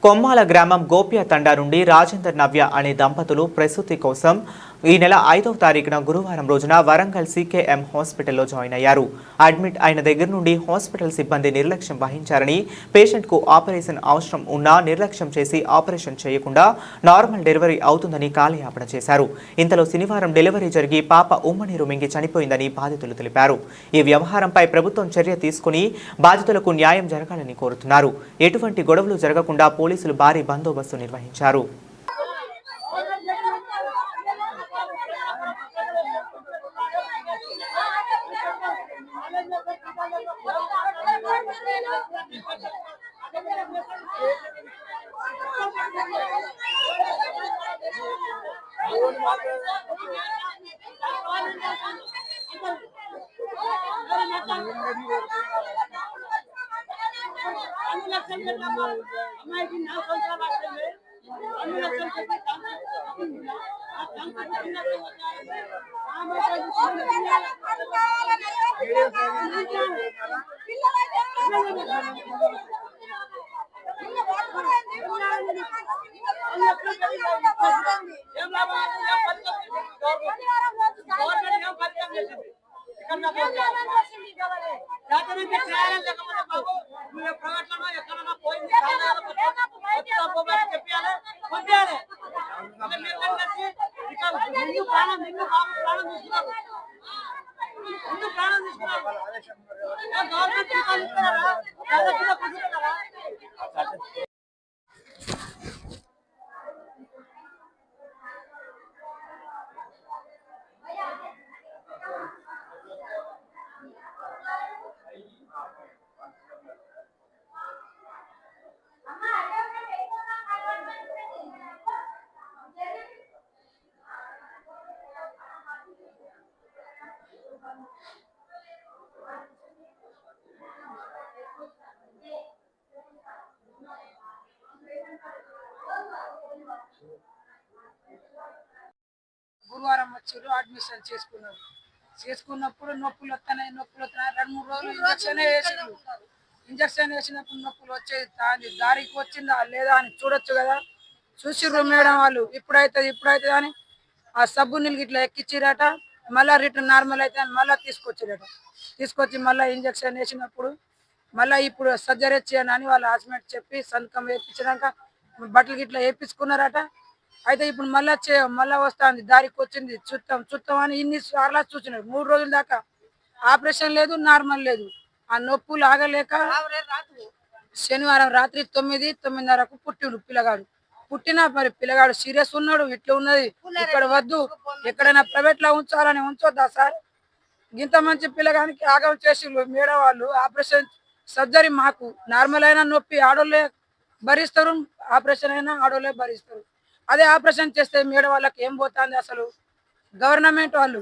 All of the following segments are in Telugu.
కొమ్మాల గ్రామం గోప్య తండా నుండి రాజేందర్ నవ్య అనే దంపతులు ప్రసూతి కోసం ఈ నెల 5వ తారీఖున గురువారం రోజున వరంగల్ సీకేఎం హాస్పిటల్లో జాయిన్ అయ్యారు. అడ్మిట్ అయిన దగ్గర నుండి హాస్పిటల్ సిబ్బంది నిర్లక్ష్యం వహించారని, పేషెంట్కు ఆపరేషన్ అవసరం ఉన్నా నిర్లక్ష్యం చేసి ఆపరేషన్ చేయకుండా నార్మల్ డెలివరీ అవుతుందని కాలయాపన చేశారు. ఇంతలో శనివారం డెలివరీ జరిగి పాప ఉమ్మనీరు మింగి చనిపోయిందని బాధితులు తెలిపారు. ఈ వ్యవహారంపై ప్రభుత్వం చర్య తీసుకుని బాధితులకు న్యాయం జరగాలని కోరుతున్నారు. ఎటువంటి గొడవలు జరగకుండా పోలీసులు భారీ బందోబస్తు నిర్వహించారు. గురువారం వచ్చారు, అడ్మిషన్ చేసుకున్నప్పుడు నొప్పులు వస్తున్నాయి 2-3 రోజులు ఇంజక్షన్ వేసినప్పుడు నొప్పులు వచ్చేది. దారికి వచ్చిందా లేదా అని చూడొచ్చు కదా, చూసిర్రు మేడం వాళ్ళు. ఇప్పుడైతే అని ఆ సబ్బు నీళ్ళు ఇట్లా ఎక్కిచ్చిరట. మళ్ళీ రిటర్న్ నార్మల్ అయితే అని మళ్ళీ తీసుకొచ్చి మళ్ళీ ఇంజక్షన్ వేసినప్పుడు మళ్ళీ ఇప్పుడు సర్జరీ చేయను అని వాళ్ళ హస్బెండ్ చెప్పి సంతకం వేయించినాక బట్టలు గిట్లా వేయించుకున్నారట. అయితే ఇప్పుడు మళ్ళా వస్తుంది, దారికి వచ్చింది, చుత్తం అని ఇన్ని సార్లు చూసినారు. 3 రోజుల దాకా ఆపరేషన్ లేదు, నార్మల్ లేదు. ఆ నొప్పులు ఆగలేక శనివారం రాత్రి 9-9:30కు పుట్టిండు పిల్లగాడు. పుట్టినా మరి పిల్లగాడు సీరియస్ ఉన్నాడు. ఇట్లా ఉన్నది, ఇక్కడ వద్దు, ఎక్కడైనా ప్రైవేట్ లో ఉంచొద్దా సార్? ఇంత మంచి పిల్లగానికి ఆగం చేసి మేడం వాళ్ళు ఆపరేషన్ సర్జరీ మాకు నార్మల్ అయినా నొప్పి ఆడోళ్ళే భరిస్తారు, ఆపరేషన్ అయినా ఆడోళ్ళే భరిస్తారు. అదే ఆపరేషన్ చేస్తే మేడం వాళ్ళకి ఏం పోతుంది అసలు? గవర్నమెంట్ వాళ్ళు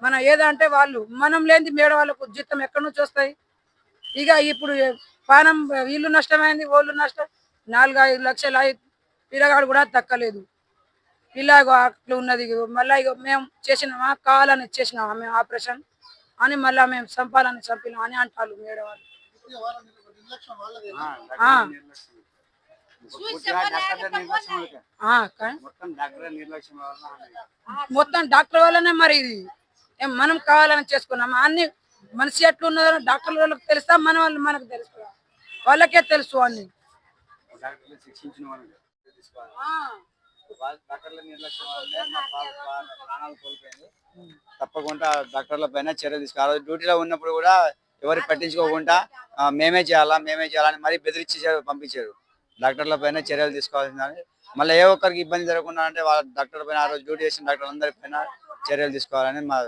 మనం ఏదంటే వాళ్ళు, మనం లేని మేడం వాళ్ళకు జీతం ఎక్కడి నుంచి వస్తాయి? ఇక ఇప్పుడు పానం వీళ్ళు నష్టమైంది, వాళ్ళు నష్టం. 4-5 లక్షలు పిల్లగాడు కూడా తక్కలేదు. పిల్లగా అట్లా ఉన్నది. మళ్ళీ ఇక మేము చేసినామా, కావాలని చేసినామా మేము ఆపరేషన్ అని మళ్ళీ మేము చంపినాం అని అంటారు మేడం వాళ్ళు. మొత్తం డాక్టర్ వల్లనే మరి ఇది మనం కావాలని చేసుకున్నాం. అన్ని మనిషి ఎట్లున్నారో డాక్టర్ వాళ్ళకి తెలుస్తా, మన వాళ్ళు మనకు తెలుస్తా, వాళ్ళకే తెలుసు అన్ని. తప్పకుండా డాక్టర్ల పైన చర్యలు తీసుకోవాలి. డ్యూటీలో ఉన్నప్పుడు కూడా ఎవరు పట్టించుకోకుండా మేమే చేయాలని మరీ బెదిరించి పంపించారు. డాక్టర్ల పైన చర్యలు తీసుకోవాల్సిందని, మళ్ళీ ఏ ఒక్కరికి ఇబ్బంది జరగకుండా అంటే వాళ్ళ డాక్టర్ పైన, ఆ రోజు డ్యూటీ చేసిన డాక్టర్ అందరి పైన చర్యలు తీసుకోవాలని మా